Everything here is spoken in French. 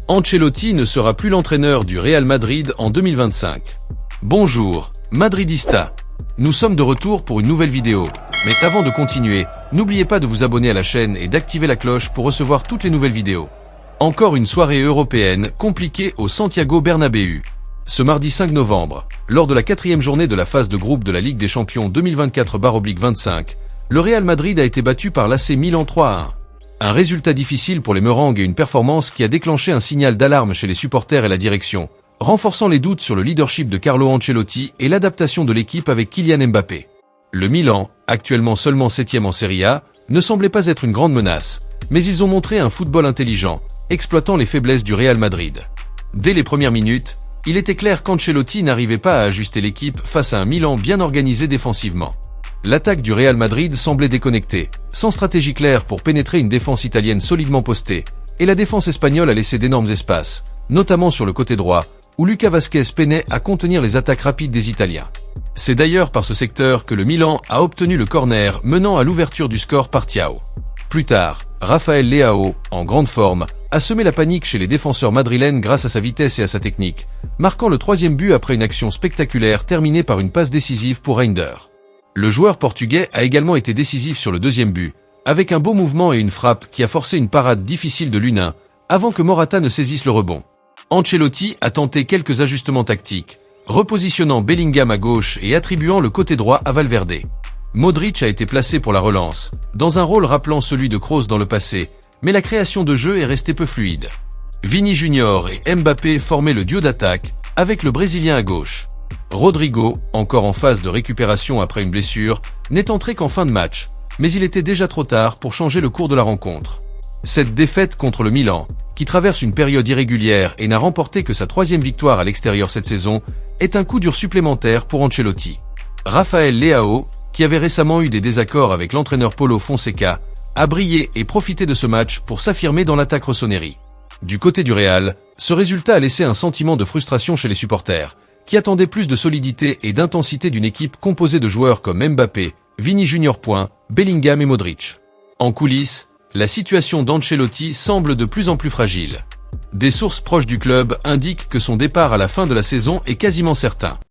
Ancelotti ne sera plus l'entraîneur du Real Madrid en 2025. Bonjour, Madridista. Nous sommes de retour pour une nouvelle vidéo. Mais avant de continuer, n'oubliez pas de vous abonner à la chaîne et d'activer la cloche pour recevoir toutes les nouvelles vidéos. Encore une soirée européenne compliquée au Santiago Bernabéu. Ce mardi 5 novembre, lors de la 4e journée de la phase de groupe de la Ligue des Champions 2024/25, le Real Madrid a été battu par l'AC Milan 3-1. Un résultat difficile pour les Merengues et une performance qui a déclenché un signal d'alarme chez les supporters et la direction, renforçant les doutes sur le leadership de Carlo Ancelotti et l'adaptation de l'équipe avec Kylian Mbappé. Le Milan, actuellement seulement 7e en Serie A, ne semblait pas être une grande menace, mais ils ont montré un football intelligent, exploitant les faiblesses du Real Madrid. Dès les premières minutes, il était clair qu'Ancelotti n'arrivait pas à ajuster l'équipe face à un Milan bien organisé défensivement. L'attaque du Real Madrid semblait déconnectée, sans stratégie claire pour pénétrer une défense italienne solidement postée, et la défense espagnole a laissé d'énormes espaces, notamment sur le côté droit, où Lucas Vazquez peinait à contenir les attaques rapides des Italiens. C'est d'ailleurs par ce secteur que le Milan a obtenu le corner menant à l'ouverture du score par Thiaw. Plus tard, Rafael Leao, en grande forme, a semé la panique chez les défenseurs madrilènes grâce à sa vitesse et à sa technique, marquant le 3e but après une action spectaculaire terminée par une passe décisive pour Reinders. Le joueur portugais a également été décisif sur le 2e but, avec un beau mouvement et une frappe qui a forcé une parade difficile de Lunin, avant que Morata ne saisisse le rebond. Ancelotti a tenté quelques ajustements tactiques, repositionnant Bellingham à gauche et attribuant le côté droit à Valverde. Modric a été placé pour la relance, dans un rôle rappelant celui de Kroos dans le passé, mais la création de jeu est restée peu fluide. Vini Junior et Mbappé formaient le duo d'attaque, avec le Brésilien à gauche. Rodrigo, encore en phase de récupération après une blessure, n'est entré qu'en fin de match, mais il était déjà trop tard pour changer le cours de la rencontre. Cette défaite contre le Milan, qui traverse une période irrégulière et n'a remporté que sa 3e victoire à l'extérieur cette saison, est un coup dur supplémentaire pour Ancelotti. Rafael Leao, qui avait récemment eu des désaccords avec l'entraîneur Paulo Fonseca, a brillé et profité de ce match pour s'affirmer dans l'attaque rossoneri. Du côté du Real, ce résultat a laissé un sentiment de frustration chez les supporters, qui attendaient plus de solidité et d'intensité d'une équipe composée de joueurs comme Mbappé, Vini Junior, Bellingham et Modric. En coulisses, la situation d'Ancelotti semble de plus en plus fragile. Des sources proches du club indiquent que son départ à la fin de la saison est quasiment certain.